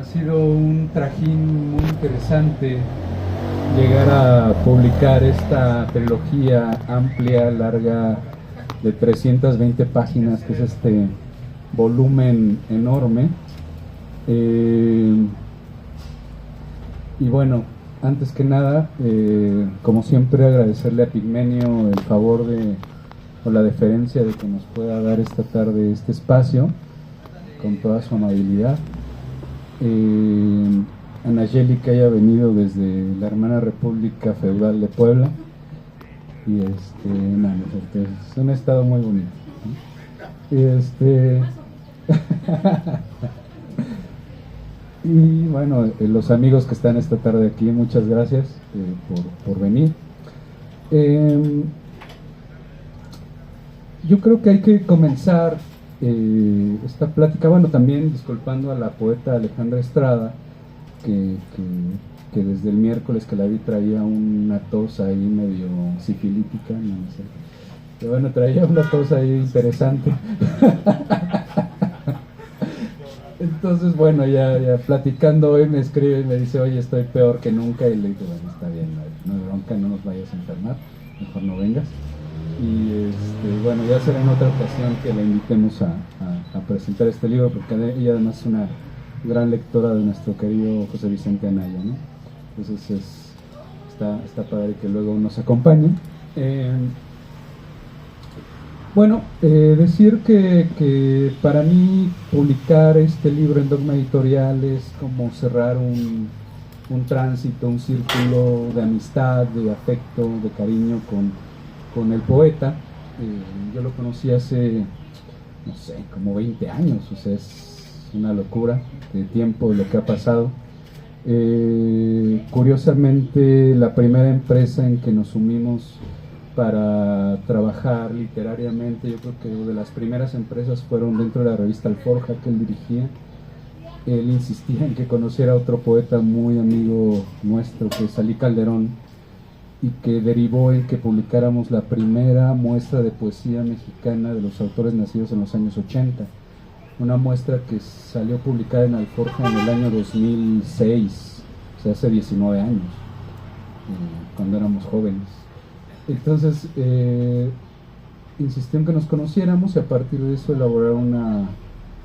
Ha sido un trajín muy interesante llegar a publicar esta trilogía amplia, larga, de 320 páginas, que es este volumen enorme. Y bueno, antes que nada, como siempre, agradecerle a Pigmenio el favor o la deferencia de que nos pueda dar esta tarde este espacio con toda su amabilidad. A Nayeli, que haya venido desde la hermana República Feudal de Puebla, y es un estado muy bonito, ¿no? Y bueno, los amigos que están esta tarde aquí, muchas gracias por venir. Yo creo que hay que comenzar esta plática, bueno, también disculpando a la poeta Alejandra Estrada, que desde el miércoles que la vi traía una tos ahí medio sifilítica, no sé. Pero bueno, traía una tos ahí interesante. Entonces, bueno, ya platicando hoy me escribe y me dice, oye, estoy peor que nunca. Y le digo, bueno, está bien, no hay bronca, no nos vayas a enfermar, mejor no vengas. Y bueno, ya será en otra ocasión que la invitemos a presentar este libro, porque ella además es una gran lectora de nuestro querido José Vicente Anaya, ¿no? Entonces está padre que luego nos acompañe. Bueno, decir que para mí publicar este libro en Dogma Editorial es como cerrar un tránsito, un círculo de amistad, de afecto, de cariño con el poeta. Yo lo conocí hace, no sé, como 20 años, o sea, es una locura de tiempo lo que ha pasado. Curiosamente, la primera empresa en que nos unimos para trabajar literariamente, yo creo que de las primeras empresas fueron dentro de la revista Alforja que él dirigía. Él insistía en que conociera a otro poeta muy amigo nuestro, que es Alí Calderón, y que derivó en que publicáramos la primera muestra de poesía mexicana de los autores nacidos en los años 80. Una muestra que salió publicada en Alforja en el año 2006, o sea, hace 19 años, cuando éramos jóvenes. Entonces, insistió en que nos conociéramos y a partir de eso elaborar una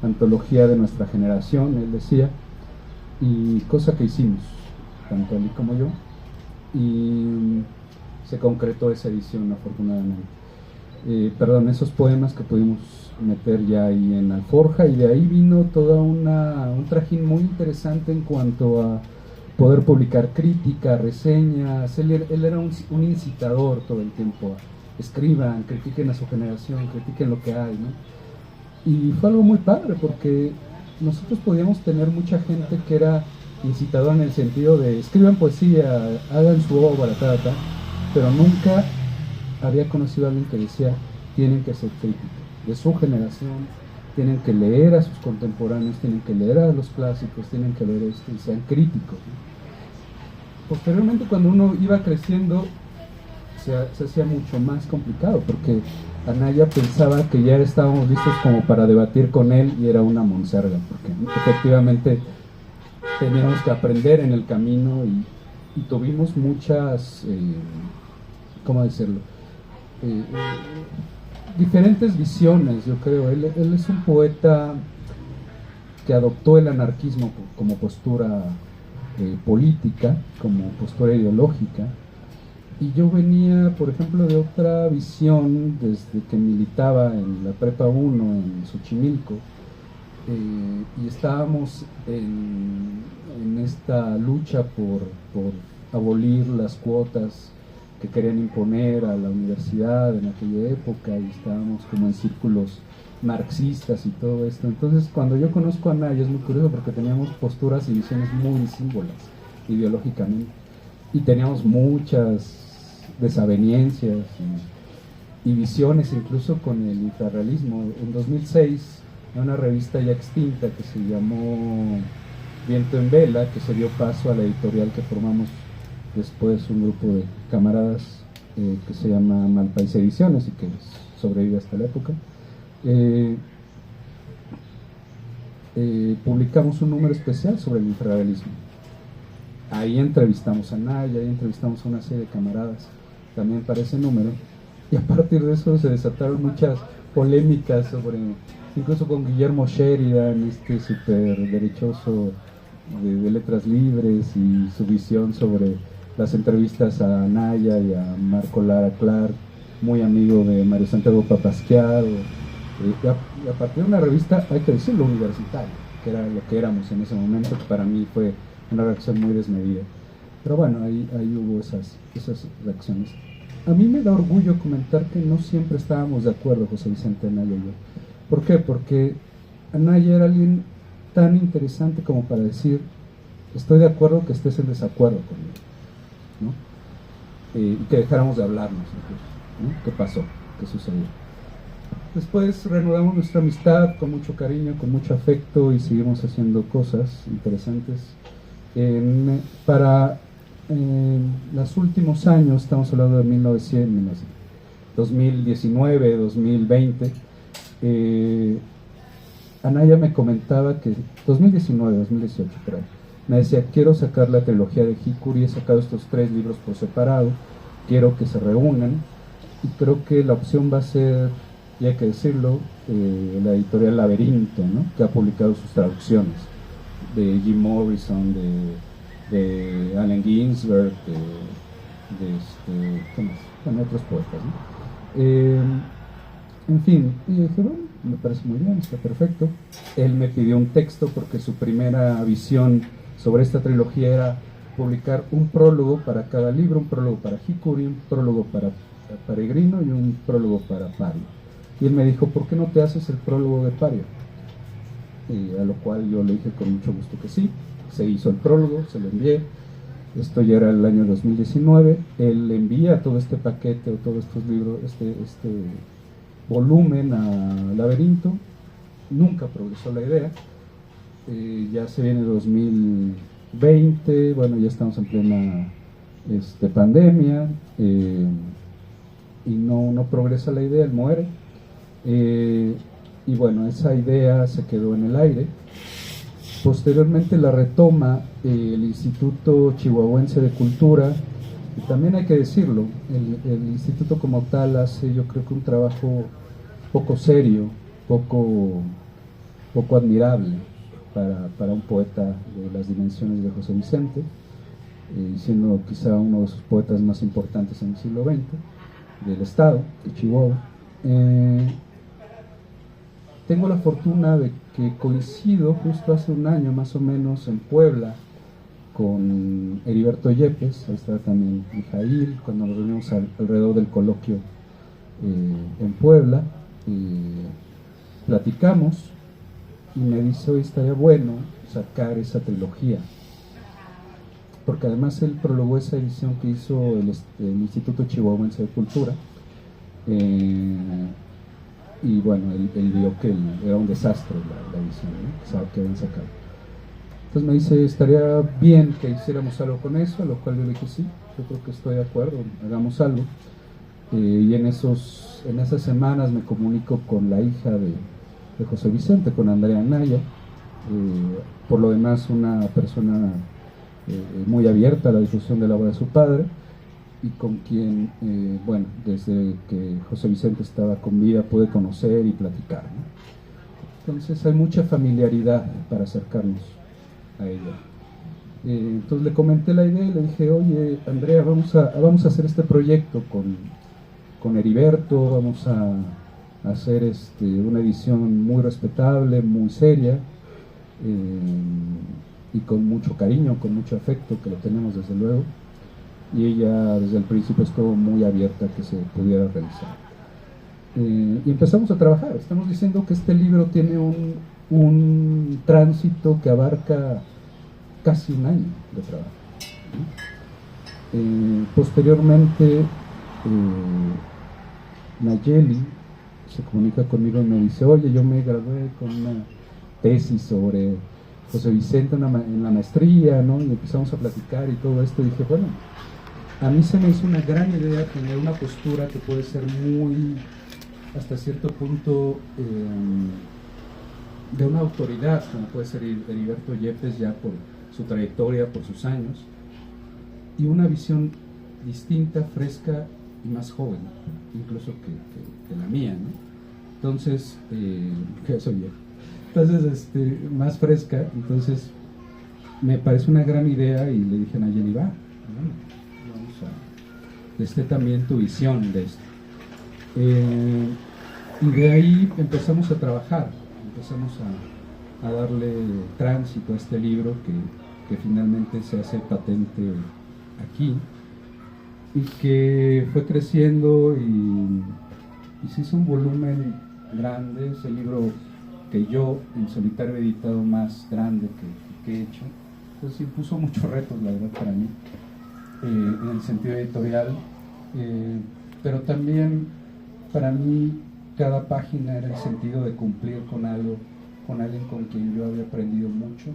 antología de nuestra generación, él decía, y cosa que hicimos, tanto él como yo, y se concretó esa edición afortunadamente. Perdón, esos poemas que pudimos meter ya ahí en Alforja, y de ahí vino toda un trajín muy interesante en cuanto a poder publicar crítica, reseñas. Él era un incitador todo el tiempo. Escriban, critiquen a su generación, critiquen lo que hay, ¿no? Y fue algo muy padre porque nosotros podíamos tener mucha gente que era incitador en el sentido de escriban poesía, hagan su obra, pero nunca había conocido a alguien que decía tienen que ser críticos de su generación, tienen que leer a sus contemporáneos, tienen que leer a los clásicos, tienen que leer esto y sean críticos, ¿no? Posteriormente, cuando uno iba creciendo, se hacía mucho más complicado porque Anaya pensaba que ya estábamos listos como para debatir con él y era una monserga, porque efectivamente teníamos que aprender en el camino y tuvimos muchas, ¿cómo decirlo? Diferentes visiones, yo creo. Él es un poeta que adoptó el anarquismo como postura política, como postura ideológica, y yo venía, por ejemplo, de otra visión desde que militaba en la Prepa 1 en Xochimilco, y estábamos en esta lucha por abolir las cuotas que querían imponer a la universidad en aquella época, y estábamos como en círculos marxistas y todo esto. Entonces, cuando yo conozco a Anaya es muy curioso porque teníamos posturas y visiones muy símbolas ideológicamente, y teníamos muchas desavenencias y visiones incluso con el infrarrealismo. En 2006, en una revista ya extinta que se llamó Viento en Vela, que se dio paso a la editorial que formamos después un grupo de camaradas que se llama Malpaís Ediciones y que sobrevive hasta la época. publicamos un número especial sobre el infrarrealismo. Ahí entrevistamos a Naya, ahí entrevistamos a una serie de camaradas también para ese número, y a partir de eso se desataron muchas polémicas sobre, incluso con Guillermo Sheridan, este súper derechoso de letras libres, y su visión sobre las entrevistas a Naya y a Marco Lara Clark, muy amigo de Mario Santiago Papasquiaro, y a partir de una revista, hay que decirlo, universitaria, que era lo que éramos en ese momento, que para mí fue una reacción muy desmedida. Pero bueno, ahí hubo esas reacciones. A mí me da orgullo comentar que no siempre estábamos de acuerdo, José Vicente Anaya y yo. ¿Por qué? Porque Anaya era alguien tan interesante como para decir, estoy de acuerdo que estés en desacuerdo conmigo, ¿no? Y que dejáramos de hablarnos incluso, ¿no? ¿Qué pasó? ¿Qué sucedió? Después reanudamos nuestra amistad con mucho cariño, con mucho afecto, y seguimos haciendo cosas interesantes. Para los últimos años, estamos hablando de 2019, 2020, Anaya me comentaba que 2019, 2018, por ahí, me decía, quiero sacar la trilogía de Hikuri, he sacado estos 3 libros por separado, quiero que se reúnan, y creo que la opción va a ser, y hay que decirlo, la editorial Laberinto, ¿no? Que ha publicado sus traducciones de Jim Morrison, de Allen Ginsberg, ¿qué más? Bueno, otros poetas, ¿no? En fin, y dije, bueno, me parece muy bien, está perfecto. Él me pidió un texto porque su primera visión sobre esta trilogía era publicar un prólogo para cada libro, un prólogo para Hikuri, un prólogo para Peregrino y un prólogo para Pario. Y él me dijo, ¿por qué no te haces el prólogo de Pario? A lo cual yo le dije con mucho gusto que sí. Se hizo el prólogo, se lo envié. Esto ya era el año 2019. Él envía todo este paquete o todos estos libros, este volumen a Laberinto. Nunca progresó la idea. Ya se viene 2020, bueno, ya estamos en plena pandemia, y no progresa la idea, él muere. Y bueno, esa idea se quedó en el aire. Posteriormente la retoma el Instituto Chihuahuense de Cultura, y también hay que decirlo, el instituto como tal hace, yo creo que un trabajo poco serio, poco admirable para un poeta de las dimensiones de José Vicente, siendo quizá uno de sus poetas más importantes en el siglo XX, del estado de Chihuahua. Tengo la fortuna de que coincido justo hace un año más o menos en Puebla con Heriberto Yepes, ahí estaba también Mijail, cuando nos reunimos alrededor del coloquio en Puebla, platicamos y me dice, hoy estaría bueno sacar esa trilogía, porque además él prologó esa edición que hizo el Instituto Chihuahuense de Cultura, y bueno, él vio que era un desastre la edición, ¿no? Que habían sacado. Entonces me dice, estaría bien que hiciéramos algo con eso, a lo cual yo le dije, sí, yo creo que estoy de acuerdo, hagamos algo. Y en esas semanas me comunico con la hija de José Vicente, con Andrea Anaya, por lo demás una persona muy abierta a la difusión de la obra de su padre, y con quien, bueno, desde que José Vicente estaba con vida pude conocer y platicar, ¿no? Entonces hay mucha familiaridad para acercarnos a ella. Entonces le comenté la idea y le dije, oye, Andrea, vamos a hacer este proyecto con Heriberto, vamos a hacer una edición muy respetable, muy seria, y con mucho cariño, con mucho afecto, que lo tenemos desde luego. Y ella desde el principio estuvo muy abierta a que se pudiera realizar. Y empezamos a trabajar. Estamos diciendo que este libro tiene un tránsito que abarca casi un año de trabajo, ¿no? Posteriormente, Nayeli se comunica conmigo y me dice, oye, yo me gradué con una tesis sobre José Vicente en la maestría, ¿no? Y empezamos a platicar y todo esto, y dije, bueno, a mí se me hizo una gran idea tener una postura que puede ser muy, hasta cierto punto, de una autoridad como puede ser Heriberto Yepes, ya por su trayectoria, por sus años, y una visión distinta, fresca y más joven, incluso que la mía, ¿no? Entonces, que soy yo. Entonces, más fresca. Entonces, me parece una gran idea y le dije a Nayeli, vamos a también tu visión de esto. Y de ahí empezamos a trabajar, empezamos a darle tránsito a este libro que finalmente se hace patente aquí y que fue creciendo y se hizo un volumen grande. Es el libro que yo en solitario he editado más grande que he hecho. Entonces impuso muchos retos, la verdad, para mí, en el sentido editorial, pero también para mí cada página era el sentido de cumplir con algo, con alguien con quien yo había aprendido mucho.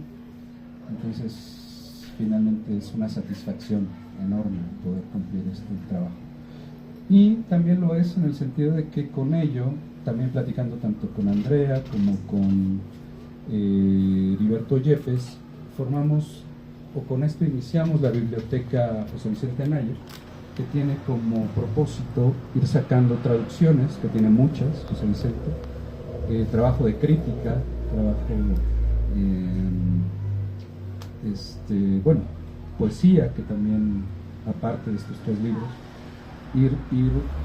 Entonces finalmente es una satisfacción enorme poder cumplir este trabajo. Y también lo es en el sentido de que con ello, también platicando tanto con Andrea como con Heriberto Yepes, formamos, o con esto iniciamos la biblioteca José Vicente Anaya, que tiene como propósito ir sacando traducciones, que tiene muchas, José Vicente, trabajo de crítica, trabajo, bueno, poesía, que también, aparte de estos 3 libros, ir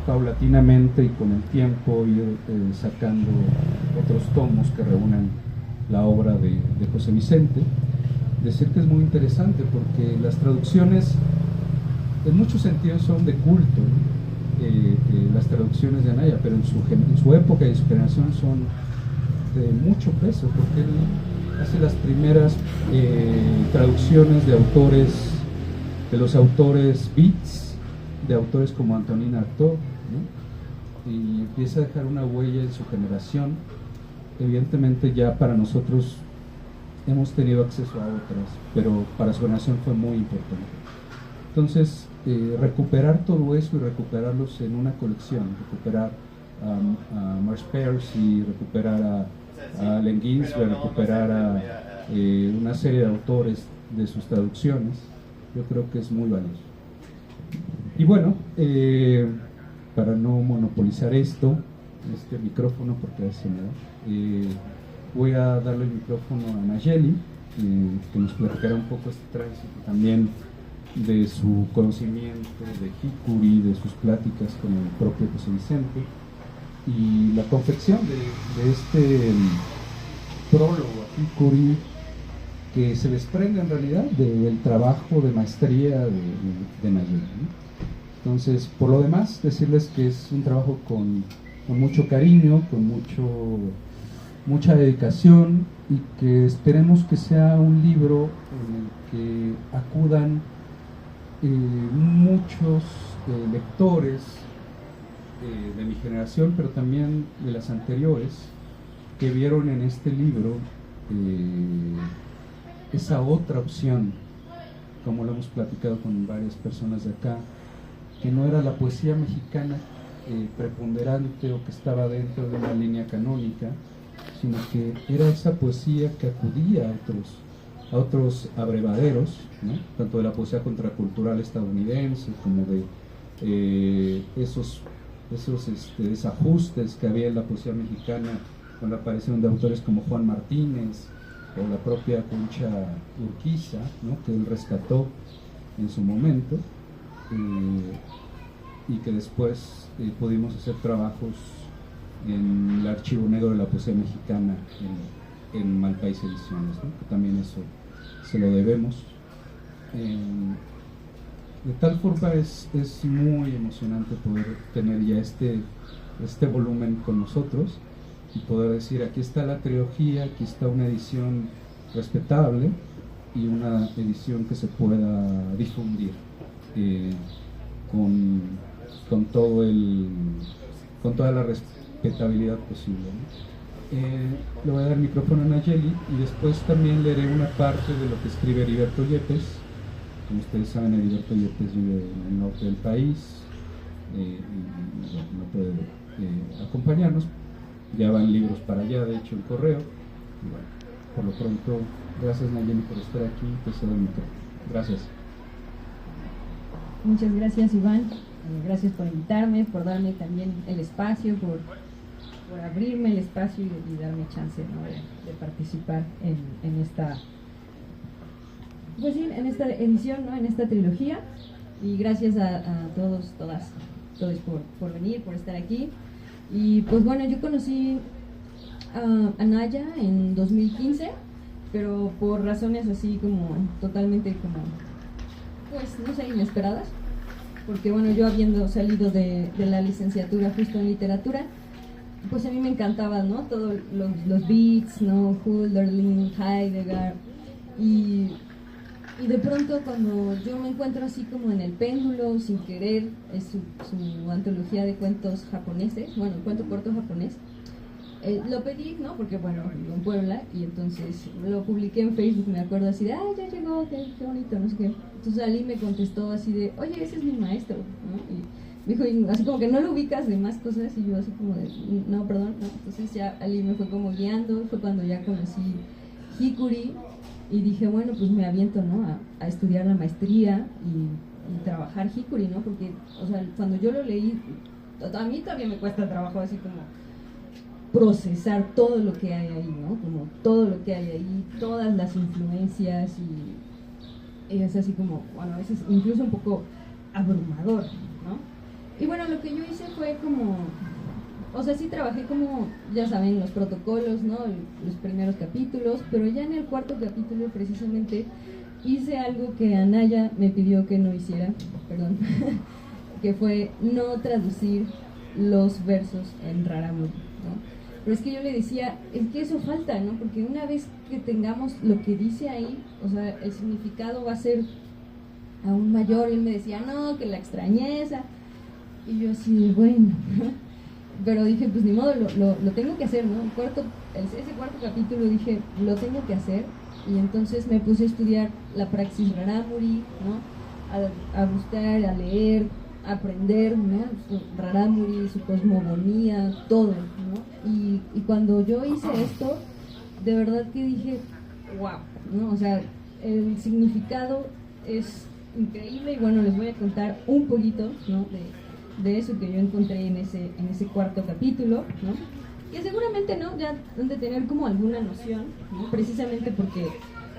paulatinamente y con el tiempo ir sacando otros tomos que reúnan la obra de José Vicente. Decir que es muy interesante porque las traducciones en muchos sentidos son de culto, las traducciones de Anaya, pero en su época y en su generación son de mucho peso, porque él hace las primeras traducciones de autores, de los autores beats, de autores como Antonin Artaud, ¿no? Y empieza a dejar una huella en su generación. Evidentemente ya para nosotros hemos tenido acceso a otras, pero para su generación fue muy importante. Entonces, recuperar todo eso y recuperarlos en una colección, recuperar a Marsh Pearce, recuperar a Allen Ginsberg, recuperar a una serie de autores de sus traducciones, yo creo que es muy valioso. Y bueno, para no monopolizar este micrófono, porque a veces me da, voy a darle el micrófono a Nayeli, que nos platicará un poco este tránsito también de su conocimiento de Hikuri, de sus pláticas con el propio José Vicente, y la confección de este prólogo a Hikuri, que se desprende en realidad del trabajo de maestría de Nayeli, ¿no? Entonces, por lo demás, decirles que es un trabajo con mucho cariño, con mucha dedicación, y que esperemos que sea un libro en el que acudan muchos lectores de mi generación, pero también de las anteriores, que vieron en este libro esa otra opción, como lo hemos platicado con varias personas de acá, que no era la poesía mexicana preponderante o que estaba dentro de una línea canónica, sino que era esa poesía que acudía a otros abrevaderos, ¿no? Tanto de la poesía contracultural estadounidense como de esos desajustes que había en la poesía mexicana con la aparición de autores como Juan Martínez o la propia Concha Urquiza, ¿no? Que él rescató en su momento, y que después pudimos hacer trabajos en el Archivo Negro de la Poesía Mexicana en Malpaís Ediciones, ¿no? Que también eso se lo debemos. De tal forma es muy emocionante poder tener ya este volumen con nosotros y poder decir, aquí está la trilogía, aquí está una edición respetable y una edición que se pueda difundir con toda la respetabilidad posible, ¿no? Le voy a dar el micrófono a Nayeli y después también leeré una parte de lo que escribe Heriberto Yepes. Como ustedes saben, Heriberto Yepes vive en el norte del país y no puede acompañarnos. Ya van libros para allá, de hecho, en correo. Y bueno, por lo pronto, gracias Nayeli por estar aquí, te cedo el micrófono. Gracias. Muchas gracias, Iván. Gracias por invitarme, por darme también el espacio, por abrirme el espacio y darme chance, ¿no?, de participar en esta, pues sí, en esta edición, ¿no?, en esta trilogía. Y gracias a todos, todas por venir, por estar aquí. Y pues bueno, yo conocí a Anaya en 2015, pero por razones así como totalmente como, pues no sé, inesperadas, porque bueno, yo habiendo salido de la licenciatura justo en literatura, pues a mí me encantaba, ¿no?, todos los beats, ¿no?, Hölderlin, Heidegger, y de pronto cuando yo me encuentro así como en el péndulo, sin querer, es su antología de cuentos japoneses, bueno, cuento corto japonés, lo pedí, ¿no?, porque bueno, vivo en Puebla, y entonces lo publiqué en Facebook, me acuerdo así de, ay, ya llegó, qué bonito, no sé qué. Entonces Ali me contestó así de, oye, ese es mi maestro, ¿no? Y me dijo, y así como que no lo ubicas de más cosas, y yo así como de, no, perdón, no. Entonces ya Ali me fue como guiando, fue cuando ya conocí Hikuri, y dije, bueno, pues me aviento, ¿no?, a estudiar la maestría y trabajar Hikuri, ¿no? Porque, o sea, cuando yo lo leí, a mí todavía me cuesta trabajo así como procesar todo lo que hay ahí, ¿no? Como todo lo que hay ahí, todas las influencias, y es así como, bueno, a veces incluso un poco abrumador, ¿no? Y bueno, lo que yo hice fue como, o sea, sí trabajé como, ya saben, los protocolos, ¿no?, los primeros capítulos, pero ya en el cuarto capítulo precisamente hice algo que Anaya me pidió que no hiciera, perdón, que fue no traducir los versos en Raramuri, ¿no? Pero es que yo le decía, es que eso falta, ¿no? Porque una vez que tengamos lo que dice ahí, o sea, el significado va a ser aún mayor. Y él me decía, no, que la extrañeza. Y yo así, bueno, pero dije, pues ni modo, lo tengo que hacer, ¿no? Ese cuarto capítulo dije, lo tengo que hacer. Y entonces me puse a estudiar la praxis Raramuri, ¿no? A buscar, a leer, a aprender, ¿no?, su Raramuri, su cosmogonía, todo, ¿no? Y cuando yo hice esto, de verdad que dije, wow, ¿no? O sea, el significado es increíble. Y bueno, les voy a contar un poquito, ¿no?, de eso que yo encontré en ese cuarto capítulo, ¿no? Que seguramente, ¿no?, ya han de tener como alguna noción, ¿no?, precisamente porque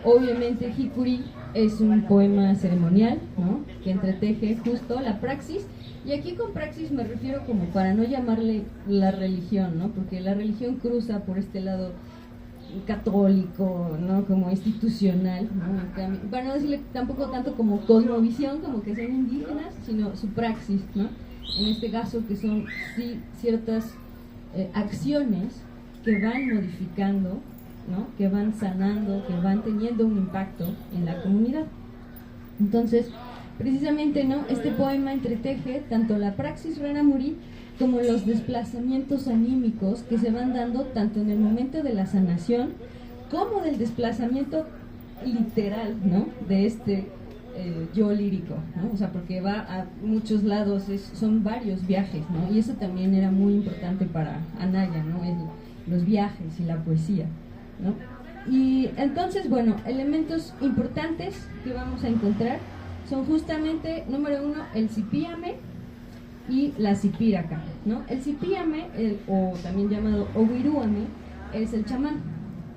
obviamente Hikuri es un poema ceremonial, ¿no?, que entreteje justo la praxis. Y aquí con praxis me refiero como para no llamarle la religión, ¿no?, porque la religión cruza por este lado católico, ¿no?, como institucional, ¿no? Para no decirle tampoco tanto como cosmovisión, como que sean indígenas, sino su praxis, ¿no?, en este caso que son sí ciertas acciones que van modificando, ¿no?, que van sanando, que van teniendo un impacto en la comunidad. Entonces, precisamente, ¿no?, este poema entreteje tanto la praxis Raramuri como los desplazamientos anímicos que se van dando tanto en el momento de la sanación como del desplazamiento literal, ¿no?, de este yo lírico, ¿no? O sea, porque va a muchos lados, son varios viajes, ¿no? Y eso también era muy importante para Anaya, ¿no?, los viajes y la poesía, ¿no? Y entonces, bueno, elementos importantes que vamos a encontrar son justamente, número uno, el cipíame y la cipíraca, ¿no? El cipíame, o también llamado owiruame, es el chamán,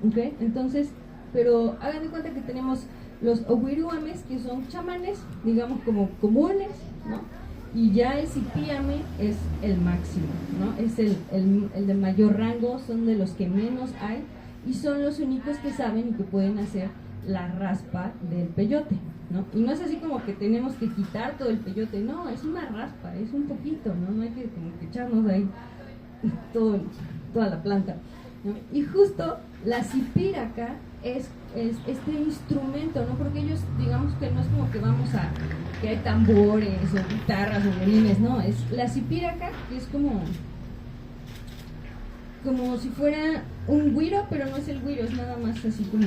¿ok? Entonces, pero hagan de cuenta que tenemos los owiruames, que son chamanes, digamos como comunes, ¿no? Y ya el cipíame es el máximo, ¿no? Es el de mayor rango, son de los que menos hay y son los únicos que saben y que pueden hacer la raspa del peyote, ¿no? Y no es así como que tenemos que quitar todo el peyote, no, es una raspa, es un poquito, ¿no? No hay que como que echarnos ahí toda la planta, ¿no? Y justo la cipíraca es este instrumento, ¿no? Porque ellos, digamos que no es como que vamos a, que hay tambores o guitarras o violines, no, es la cipíraca, que es como si fuera un güiro, pero no es el güiro, es nada más así como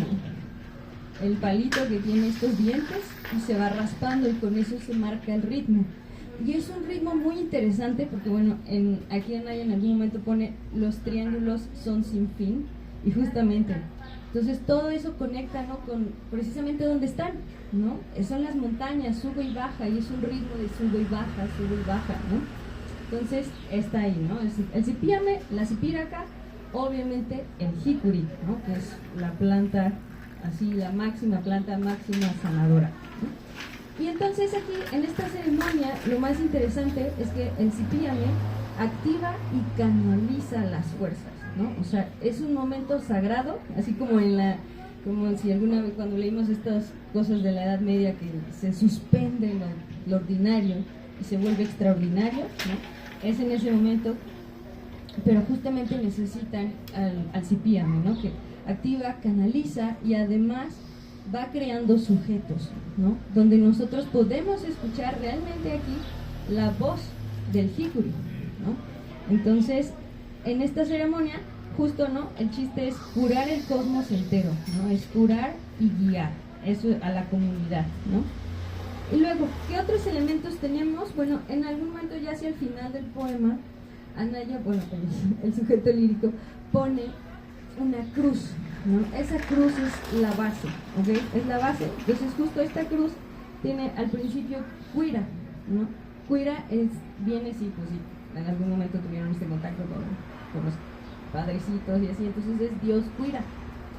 el palito que tiene estos dientes y se va raspando y con eso se marca el ritmo. Y es un ritmo muy interesante porque, bueno, aquí Anaya en algún momento pone los triángulos son sin fin y justamente Entonces todo eso conecta, ¿no?, con precisamente dónde están, ¿no? Son las montañas, sube y baja, y es un ritmo de sube y baja, ¿no? Entonces está ahí, ¿no? El cipíame, la cipíraca, obviamente el jicuri, ¿no?, que es la planta, así la máxima planta, máxima sanadora, ¿no? Y entonces aquí en esta ceremonia lo más interesante es que el cipíame activa y canaliza las fuerzas, ¿no? O sea, es un momento sagrado, así como como si alguna vez cuando leímos estas cosas de la Edad Media, que se suspende lo ordinario y se vuelve extraordinario, ¿no? Es en ese momento, pero justamente necesitan al cipíame, ¿no?, que activa, canaliza y además va creando sujetos, ¿no?, donde nosotros podemos escuchar realmente aquí la voz del jicuri, ¿no? Entonces, en esta ceremonia, justo, ¿no?, el chiste es curar el cosmos entero, ¿no? Es curar y guiar eso a la comunidad, ¿no? Y luego, ¿qué otros elementos tenemos? Bueno, en algún momento ya hacia el final del poema, Anaya, bueno, el sujeto lírico, pone una cruz, ¿no? Esa cruz es la base, ¿ok? Es la base. Entonces justo esta cruz tiene al principio cuira, ¿no? Cuira viene, sí, pues sí, en algún momento tuvieron este contacto con los padrecitos y así, entonces es Dios cuira,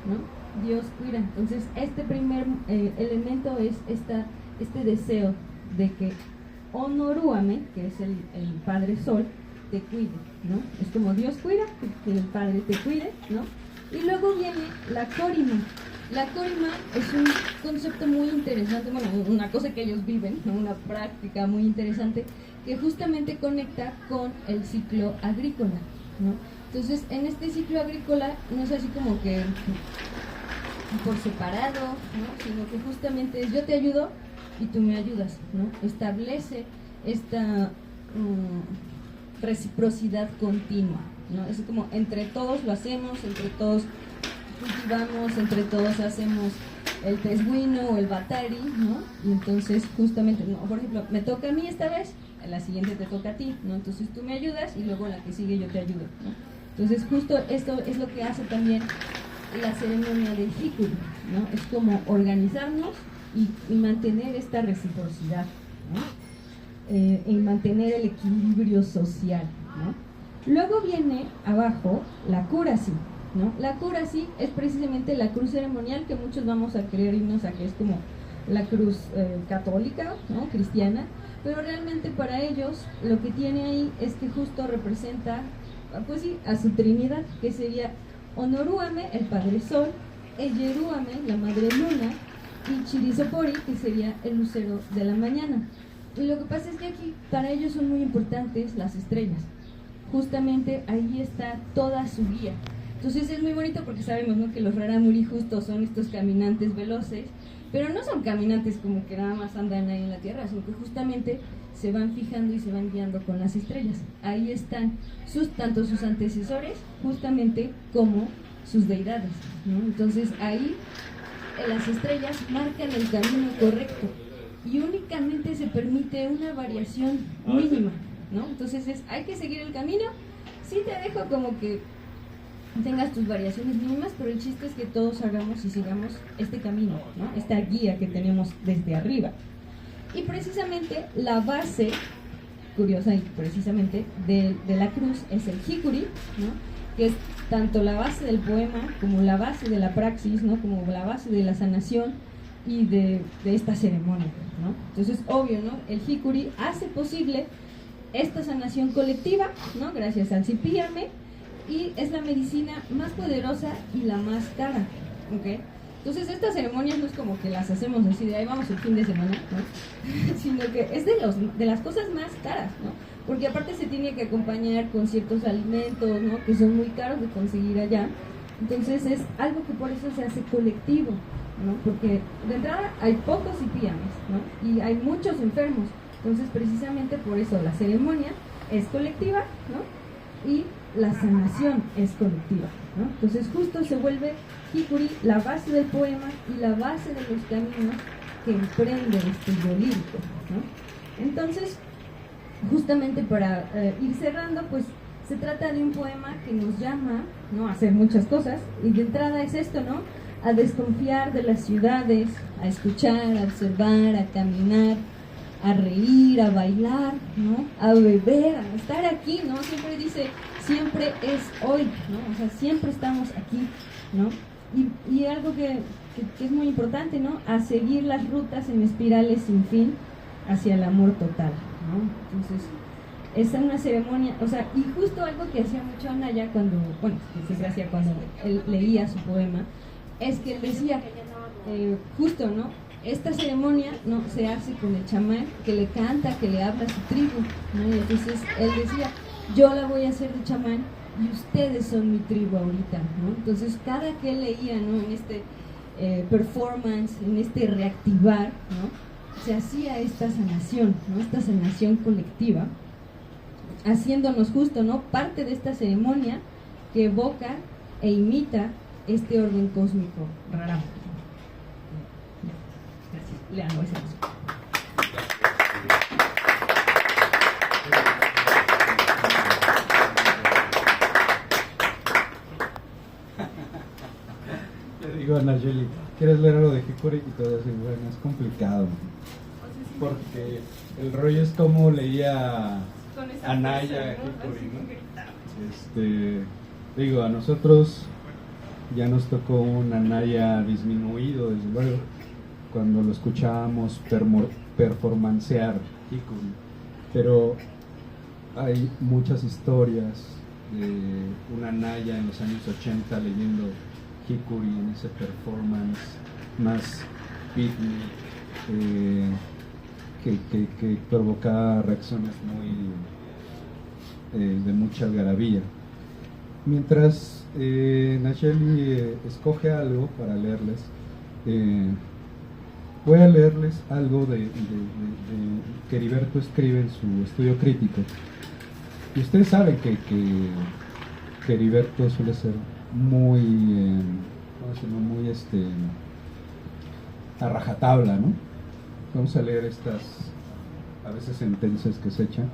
¿no? Dios cuira. Entonces este primer elemento es este deseo de que Honorúame, que es el Padre Sol, te cuide, ¿no? Es como Dios cuida, que el Padre te cuide, ¿no? Y luego viene la Corima. La Corima es un concepto muy interesante, bueno, una cosa que ellos viven, ¿no?, una práctica muy interesante que justamente conecta con el ciclo agrícola, ¿no? Entonces, en este ciclo agrícola no es así como que por separado, ¿no?, sino que justamente es yo te ayudo y tú me ayudas, ¿no? Establece esta reciprocidad continua, ¿no? Es como entre todos lo hacemos, entre todos cultivamos, entre todos hacemos el tesguino o el batari, ¿no? Y entonces justamente, ¿no?, por ejemplo, me toca a mí esta vez, a la siguiente te toca a ti, ¿no? Entonces tú me ayudas y luego la que sigue yo te ayudo, ¿no? Entonces justo esto es lo que hace también la ceremonia del jicuri, ¿no? Es como organizarnos y mantener esta reciprocidad, ¿no? Y mantener el equilibrio social, ¿no? Luego viene abajo la curasi, ¿no? La curasi es precisamente la cruz ceremonial que muchos vamos a creer irnos a que es como la cruz católica, ¿no?, cristiana, pero realmente para ellos lo que tiene ahí es que justo representa, pues sí, a su Trinidad, que sería Honorúame, el Padre Sol, Eyerúame, la Madre Luna, y Chirizopori, que sería el lucero de la mañana. Y lo que pasa es que aquí para ellos son muy importantes las estrellas. Justamente ahí está toda su guía. Entonces es muy bonito porque sabemos, ¿no?, que los raramuri justo son estos caminantes veloces, pero no son caminantes como que nada más andan ahí en la tierra, sino que justamente se van fijando y se van guiando con las estrellas. Ahí están tanto sus antecesores justamente como sus deidades, ¿no? Entonces ahí las estrellas marcan el camino correcto y únicamente se permite una variación mínima, ¿no? Entonces hay que seguir el camino. Sí te dejo como que tengas tus variaciones mínimas, pero el chiste es que todos hagamos y sigamos este camino, ¿no?, esta guía que tenemos desde arriba. Y precisamente la base, curiosa y precisamente, de la cruz es el jicuri, ¿no?, que es tanto la base del poema como la base de la praxis, ¿no?, como la base de la sanación y de esta ceremonia, ¿no? Entonces, obvio, ¿no?, el jicuri hace posible esta sanación colectiva, ¿no?, gracias al cipíame, y es la medicina más poderosa y la más cara, ¿ok? Entonces estas ceremonias no es como que las hacemos así de ahí vamos el fin de semana, ¿no? Sino que es de las cosas más caras, ¿no? Porque aparte se tiene que acompañar con ciertos alimentos, ¿no?, que son muy caros de conseguir allá. Entonces es algo que por eso se hace colectivo, ¿no? Porque de entrada hay pocos cipíames, ¿no?, y hay muchos enfermos. Entonces precisamente por eso la ceremonia es colectiva, ¿no?, y la sanación es colectiva, ¿no? Entonces justo se vuelve jicuri la base del poema y la base de los caminos que emprende este yo lírico, ¿no? Entonces, justamente para ir cerrando, pues se trata de un poema que nos llama, ¿no?, a hacer muchas cosas, y de entrada es esto, ¿no?, a desconfiar de las ciudades, a escuchar, a observar, a caminar, a reír, a bailar, ¿no? A beber, a estar aquí, ¿no? Siempre dice, siempre es hoy, ¿no? O sea, siempre estamos aquí, ¿no? Y algo que es muy importante, ¿no? A seguir las rutas en espirales sin fin hacia el amor total, ¿no? Entonces, es una ceremonia, o sea, y justo algo que hacía mucho Anaya cuando, bueno, que siempre hacía cuando él leía su poema, es que él decía, justo, ¿no? Esta ceremonia, ¿no? Se hace con el chamán que le canta, que le habla a su tribu, ¿no? Y entonces él decía, yo la voy a hacer de chamán y ustedes son mi tribu ahorita, ¿no? Entonces cada que él leía, ¿no? En este performance, en este reactivar, ¿no? Se hacía esta sanación, ¿no? Esta sanación colectiva, haciéndonos justo, ¿no? Parte de esta ceremonia que evoca e imita este orden cósmico raro. Gracias. Lean esa música. Le digo a Nayeli, ¿quieres leer algo de Hikuri? Y todo así, bueno, es complicado, porque el rollo es como leía Anaya Hikuri, ¿no? Digo, a nosotros ya nos tocó un Anaya disminuido, desde luego, cuando lo escuchábamos performancear Hikuri, pero hay muchas historias de una Anaya en los años 80 leyendo Hikuri en ese performance más beatnik, que provocaba reacciones muy de mucha algarabía. Mientras Nayeli escoge algo para leerles, voy a leerles algo de que Heriberto escribe en su estudio crítico. Y ustedes saben que Heriberto suele ser muy, ¿cómo decirlo? Muy a rajatabla, ¿no? Vamos a leer estas, a veces, sentencias que se echan.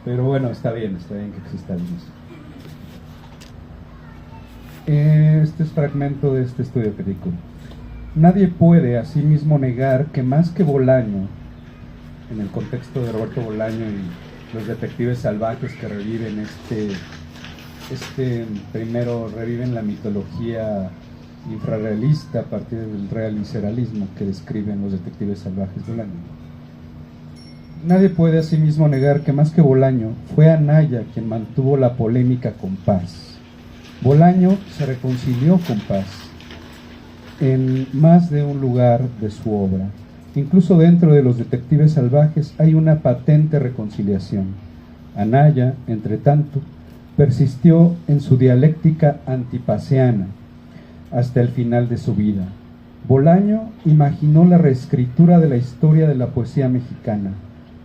Pero bueno, está bien que exista el mismo. Este es fragmento de este estudio crítico. Nadie puede asimismo negar que más que Bolaño, en el contexto de Roberto Bolaño y los detectives salvajes que reviven primero reviven la mitología infrarrealista a partir del realiceralismo que describen los detectives salvajes de Bolaño. Nadie puede asimismo negar que más que Bolaño fue Anaya quien mantuvo la polémica con Paz. Bolaño se reconcilió con Paz en más de un lugar de su obra. Incluso dentro de los detectives salvajes hay una patente reconciliación. Anaya, entre tanto, persistió en su dialéctica antipaseana hasta el final de su vida. Bolaño imaginó la reescritura de la historia de la poesía mexicana.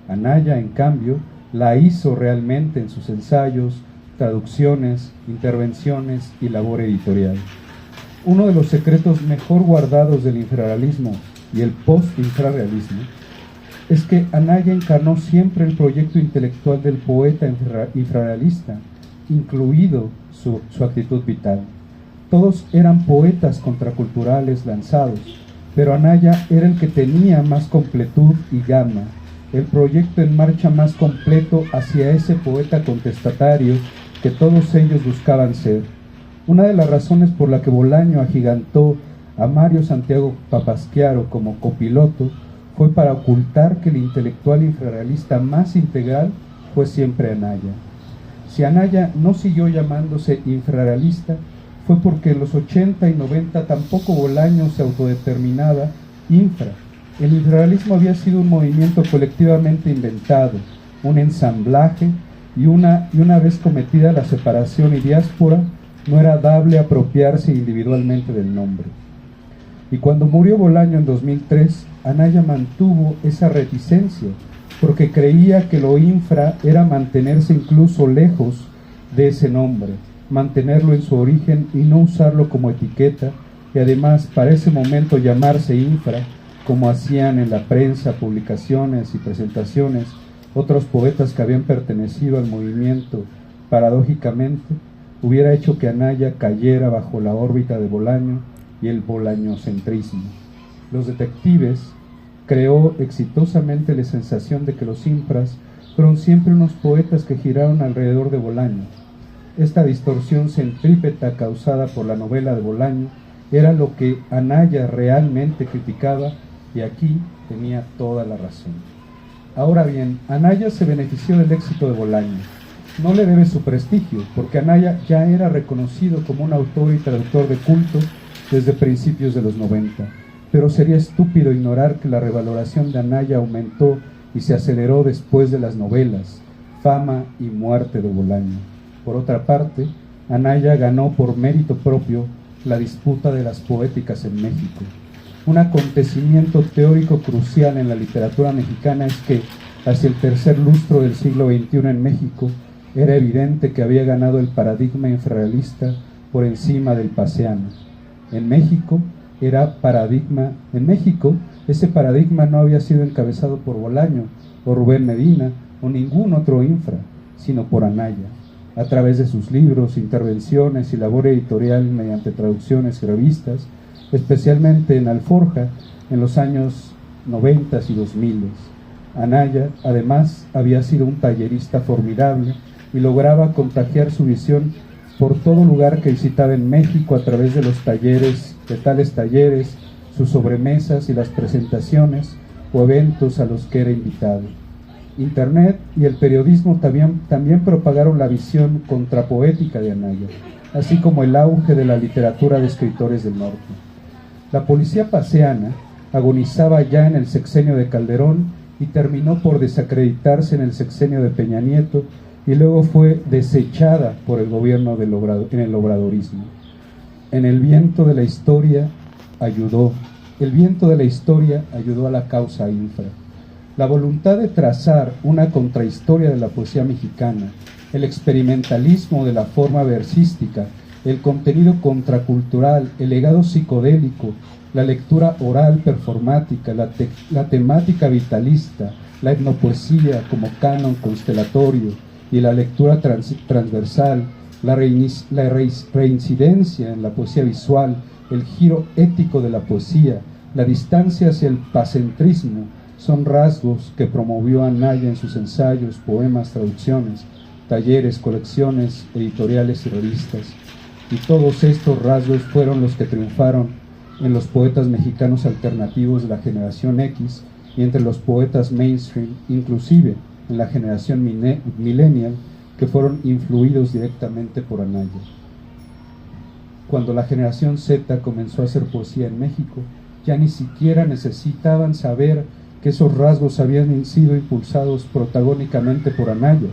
Anaya, en cambio, la hizo realmente en sus ensayos, traducciones, intervenciones y labor editorial. Uno de los secretos mejor guardados del infrarrealismo y el post-infrarrealismo es que Anaya encarnó siempre el proyecto intelectual del poeta infrarrealista, incluido su actitud vital. Todos eran poetas contraculturales lanzados, pero Anaya era el que tenía más completud y gama, el proyecto en marcha más completo hacia ese poeta contestatario que todos ellos buscaban ser. Una de las razones por la que Bolaño agigantó a Mario Santiago Papasquiaro como copiloto fue para ocultar que el intelectual infrarrealista más integral fue siempre Anaya. Si Anaya no siguió llamándose infrarrealista, fue porque en los 80 y 90 tampoco Bolaño se autodeterminaba infra. El infrarrealismo había sido un movimiento colectivamente inventado, un ensamblaje, y una vez cometida la separación y diáspora, no era dable apropiarse individualmente del nombre. Y cuando murió Bolaño en 2003, Anaya mantuvo esa reticencia, porque creía que lo infra era mantenerse incluso lejos de ese nombre, mantenerlo en su origen y no usarlo como etiqueta, y además para ese momento llamarse infra, como hacían en la prensa, publicaciones y presentaciones otros poetas que habían pertenecido al movimiento paradójicamente, hubiera hecho que Anaya cayera bajo la órbita de Bolaño y el bolañocentrismo. Los detectives creó exitosamente la sensación de que los infras fueron siempre unos poetas que giraron alrededor de Bolaño. Esta distorsión centrípeta causada por la novela de Bolaño era lo que Anaya realmente criticaba, y aquí tenía toda la razón. Ahora bien, Anaya se benefició del éxito de Bolaño. No le debe su prestigio, porque Anaya ya era reconocido como un autor y traductor de culto desde principios de los 90. Pero sería estúpido ignorar que la revaloración de Anaya aumentó y se aceleró después de las novelas, fama y muerte de Bolaño. Por otra parte, Anaya ganó por mérito propio la disputa de las poéticas en México. Un acontecimiento teórico crucial en la literatura mexicana es que, hacia el tercer lustro del siglo XXI en México, era evidente que había ganado el paradigma infrarrealista por encima del paseano. En México, ese paradigma no había sido encabezado por Bolaño, o Rubén Medina, o ningún otro infra, sino por Anaya, a través de sus libros, intervenciones y labor editorial mediante traducciones y revistas, especialmente en Alforja, en los años 90 y 2000. Anaya, además, había sido un tallerista formidable y lograba contagiar su visión por todo lugar que visitaba en México a través de tales talleres, sus sobremesas y las presentaciones o eventos a los que era invitado. Internet y el periodismo también propagaron la visión contrapoética de Anaya, así como el auge de la literatura de escritores del norte. La policía paseana agonizaba ya en el sexenio de Calderón y terminó por desacreditarse en el sexenio de Peña Nieto, y luego fue desechada por el gobierno en el obradorismo. El viento de la historia ayudó a la causa infra. La voluntad de trazar una contrahistoria de la poesía mexicana, el experimentalismo de la forma versística, el contenido contracultural, el legado psicodélico, la lectura oral performática, la temática vitalista, la etnopoesía como canon constelatorio y la lectura transversal, la reincidencia en la poesía visual, el giro ético de la poesía, la distancia hacia el pacentrismo, son rasgos que promovió Anaya en sus ensayos, poemas, traducciones, talleres, colecciones editoriales y revistas. Y todos estos rasgos fueron los que triunfaron en los poetas mexicanos alternativos de la generación X y entre los poetas mainstream, inclusive en la generación millennial, que fueron influidos directamente por Anaya. Cuando la generación Z comenzó a hacer poesía en México, ya ni siquiera necesitaban saber que esos rasgos habían sido impulsados protagónicamente por Anaya.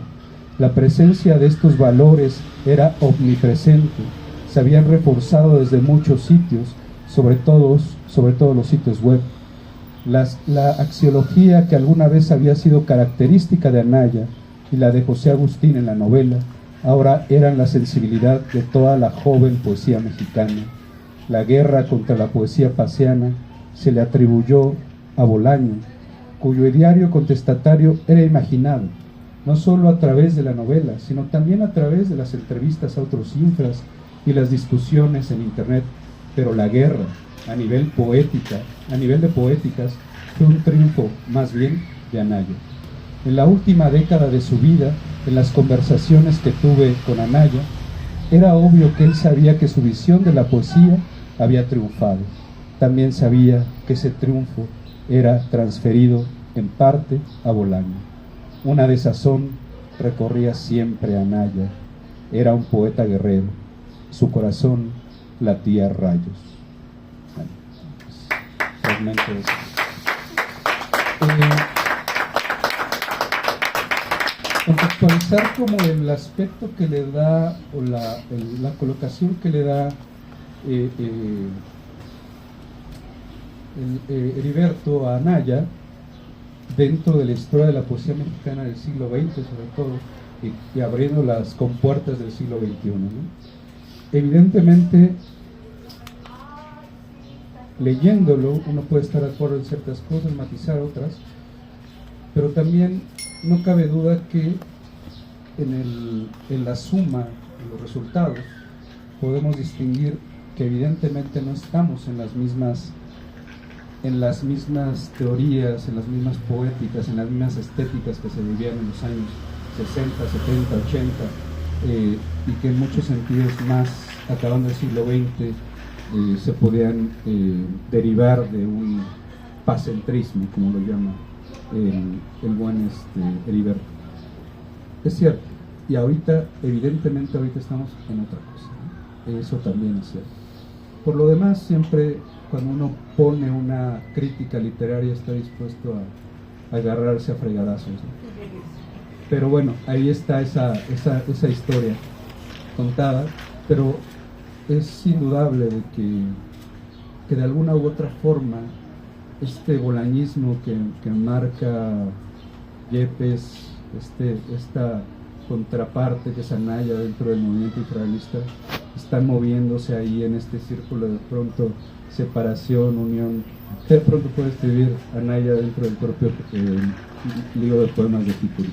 La presencia de estos valores era omnipresente, se habían reforzado desde muchos sitios, sobre todo los sitios web. La axiología que alguna vez había sido característica de Anaya y la de José Agustín en la novela, ahora eran la sensibilidad de toda la joven poesía mexicana. La guerra contra la poesía paseana se le atribuyó a Bolaño, cuyo ideario contestatario era imaginado, no solo a través de la novela, sino también a través de las entrevistas a otros infras y las discusiones en internet. Pero la guerra, a nivel de poéticas, fue un triunfo más bien de Anaya. En la última década de su vida, en las conversaciones que tuve con Anaya, era obvio que él sabía que su visión de la poesía había triunfado. También sabía que ese triunfo era transferido en parte a Bolaño. Una desazón recorría siempre a Anaya. Era un poeta guerrero. Su corazón latía rayos. Bueno, fragmento de eso. Contextualizar como el aspecto que le da, o la colocación que le da Heriberto a Anaya dentro de la historia de la poesía mexicana del siglo XX, sobre todo, y abriendo las compuertas del siglo XXI, ¿no? Evidentemente, leyéndolo, uno puede estar de acuerdo en ciertas cosas, matizar otras, pero también no cabe duda que en la suma, en los resultados, podemos distinguir que evidentemente no estamos en las mismas teorías, en las mismas poéticas, en las mismas estéticas que se vivían en los años 60, 70, 80, y que en muchos sentidos más, acabando el siglo XX, se podían derivar de un pacentrismo, como lo llama el buen Heriberto. Es cierto, y ahorita, evidentemente ahorita estamos en otra cosa, ¿no? Eso también es cierto. Por lo demás, siempre cuando uno pone una crítica literaria está dispuesto a agarrarse a fregadazos, ¿no? Pero bueno, ahí está esa historia contada, pero es indudable de que de alguna u otra forma este bolañismo que marca Yepes, esta contraparte que es Anaya dentro del movimiento infrarrealista, están moviéndose ahí en este círculo de pronto separación, unión. De pronto puede escribir Anaya dentro del propio libro de poemas de Picuri.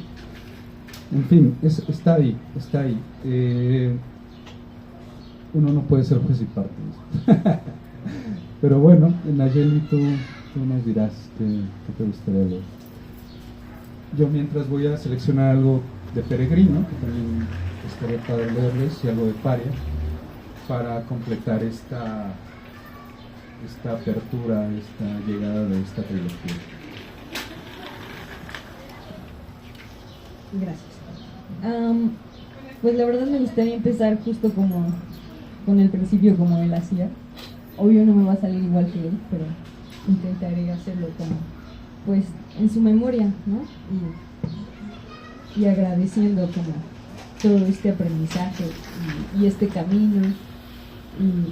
En fin, está ahí. Uno no puede ser juez y parte. Pero bueno, Nayeli, tú nos dirás qué te gustaría leer. Yo mientras voy a seleccionar algo de Peregrino, que también estaría padre leerles, y algo de Paria, para completar esta apertura, esta llegada de esta trilogía. Gracias. Pues la verdad me gustaría empezar justo como con el principio, como él hacía. Obvio no me va a salir igual que él, pero intentaré hacerlo como, pues, en su memoria, ¿no? Y agradeciendo como todo este aprendizaje y este camino.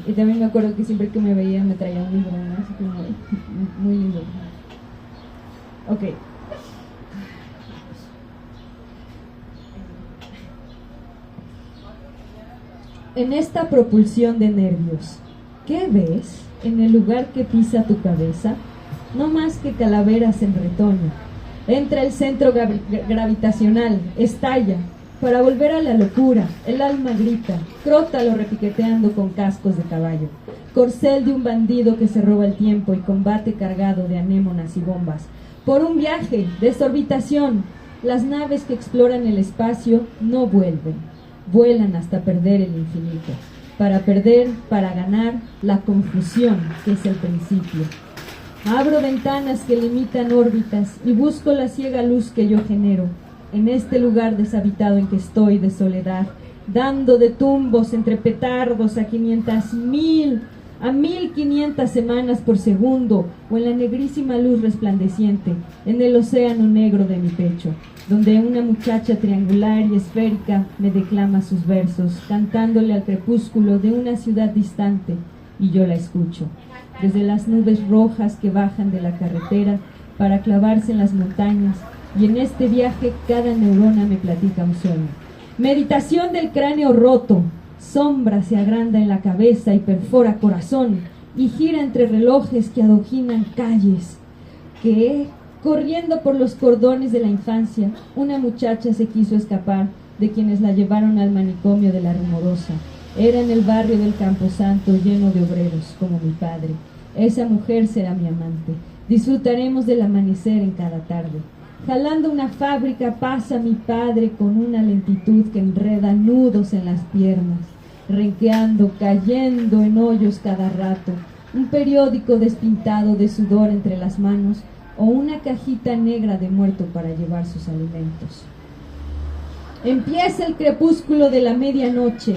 Y también me acuerdo que siempre que me veía me traía un libro, ¿no? Así como muy lindo. Ok. En esta propulsión de nervios, ¿qué ves en el lugar que pisa tu cabeza? No más que calaveras en retoño. Entra el centro gravitacional, estalla, para volver a la locura. El alma grita, Crótalo repiqueteando con cascos de caballo. Corcel de un bandido que se roba el tiempo y combate cargado de anémonas y bombas. Por un viaje, desorbitación, las naves que exploran el espacio no vuelven. Vuelan hasta perder el infinito. Para perder, para ganar, la confusión, que es el principio. Abro ventanas que limitan órbitas y busco la ciega luz que yo genero. En este lugar deshabitado en que estoy de soledad, dando de tumbos entre petardos a 500.000, a 1500 semanas por segundo, o en la negrísima luz resplandeciente, en el océano negro de mi pecho, donde una muchacha triangular y esférica me declama sus versos, cantándole al crepúsculo de una ciudad distante, y yo la escucho, desde las nubes rojas que bajan de la carretera para clavarse en las montañas, y en este viaje cada neurona me platica un sueño. Meditación del cráneo roto, sombra se agranda en la cabeza y perfora corazón, y gira entre relojes que adoquinan calles, que corriendo por los cordones de la infancia, una muchacha se quiso escapar de quienes la llevaron al manicomio de la Rumorosa. Era en el barrio del Camposanto lleno de obreros, como mi padre. Esa mujer será mi amante. Disfrutaremos del amanecer en cada tarde. Jalando una fábrica pasa mi padre con una lentitud que enreda nudos en las piernas, renqueando, cayendo en hoyos cada rato, un periódico despintado de sudor entre las manos, o una cajita negra de muerto para llevar sus alimentos. Empieza el crepúsculo de la medianoche.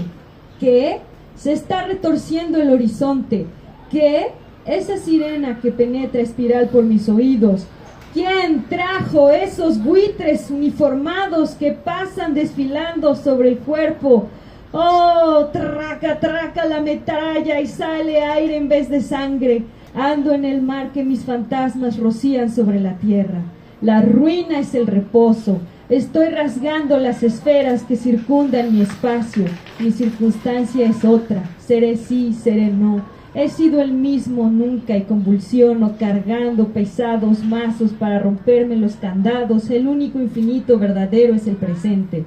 ¿Qué? Se está retorciendo el horizonte. ¿Qué? Esa sirena que penetra espiral por mis oídos. ¿Quién trajo esos buitres uniformados que pasan desfilando sobre el cuerpo? ¡Oh! Traca, traca la metralla y sale aire en vez de sangre. Ando en el mar que mis fantasmas rocían sobre la tierra. La ruina es el reposo. Estoy rasgando las esferas que circundan mi espacio. Mi circunstancia es otra. Seré sí, seré no. He sido el mismo nunca y convulsiono cargando pesados mazos para romperme los candados. El único infinito verdadero es el presente.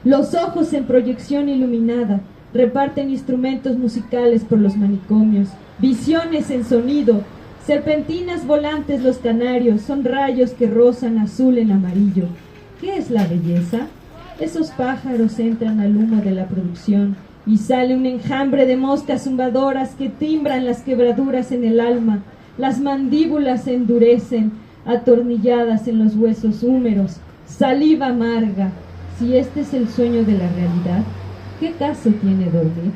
Los ojos en proyección iluminada reparten instrumentos musicales por los manicomios, visiones en sonido, serpentinas volantes los canarios, son rayos que rozan azul en amarillo. ¿Qué es la belleza? Esos pájaros entran al humo de la producción y sale un enjambre de moscas zumbadoras que timbran las quebraduras en el alma, las mandíbulas se endurecen, atornilladas en los huesos húmeros, saliva amarga. Si este es el sueño de la realidad, ¿qué caso tiene dormir?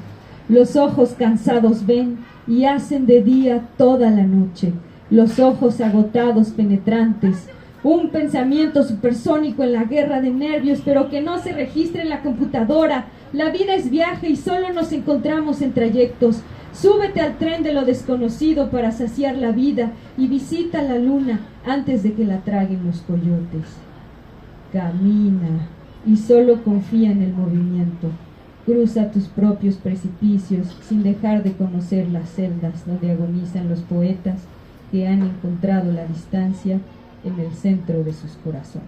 Los ojos cansados ven y hacen de día toda la noche, los ojos agotados penetrantes, un pensamiento supersónico en la guerra de nervios, pero que no se registra en la computadora. La vida es viaje y solo nos encontramos en trayectos. Súbete al tren de lo desconocido para saciar la vida y visita la luna antes de que la traguen los coyotes. Camina y solo confía en el movimiento. Cruza tus propios precipicios sin dejar de conocer las celdas donde agonizan los poetas que han encontrado la distancia en el centro de sus corazones.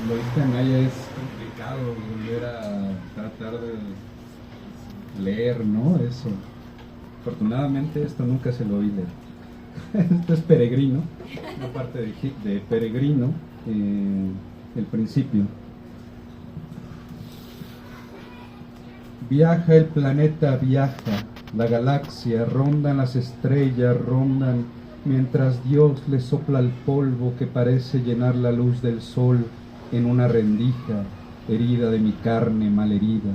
Lo de Anaya es complicado volver a tratar de leer, ¿no? Eso. Afortunadamente esto nunca se lo oí leer. Esto es Peregrino, una parte de Peregrino, el principio. Viaja el planeta, viaja, la galaxia, rondan las estrellas, rondan, mientras Dios le sopla el polvo que parece llenar la luz del sol en una rendija, herida de mi carne malherida.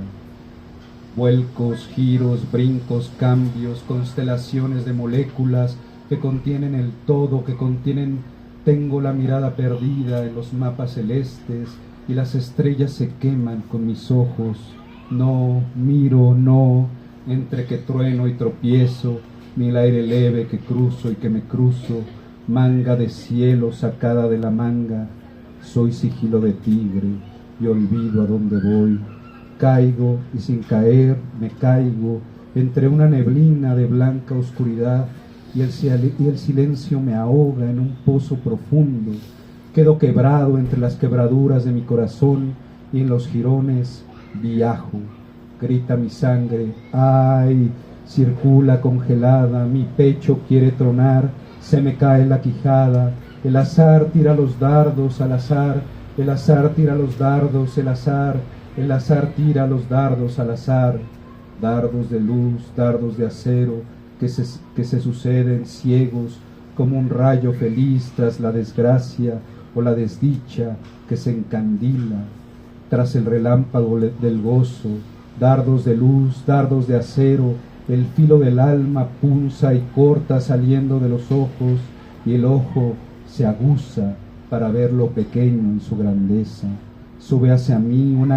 Vuelcos, giros, brincos, cambios, constelaciones de moléculas que contienen el todo, que contienen, tengo la mirada perdida en los mapas celestes y las estrellas se queman con mis ojos. No, miro, no, entre que trueno y tropiezo, ni el aire leve que cruzo y que me cruzo, manga de cielo sacada de la manga, soy sigilo de tigre y olvido a dónde voy. Caigo y sin caer me caigo entre una neblina de blanca oscuridad y el silencio me ahoga en un pozo profundo. Quedo quebrado entre las quebraduras de mi corazón y en los jirones viajo, grita mi sangre, ay, circula congelada, mi pecho quiere tronar, se me cae la quijada, el azar tira los dardos al azar, el azar tira los dardos, el azar tira los dardos al azar, dardos de luz, dardos de acero, que se suceden ciegos como un rayo feliz tras la desgracia o la desdicha que se encandila. Tras el relámpago del gozo, dardos de luz, dardos de acero, el filo del alma punza y corta saliendo de los ojos, y el ojo se aguza para ver lo pequeño en su grandeza. Sube hacia mí una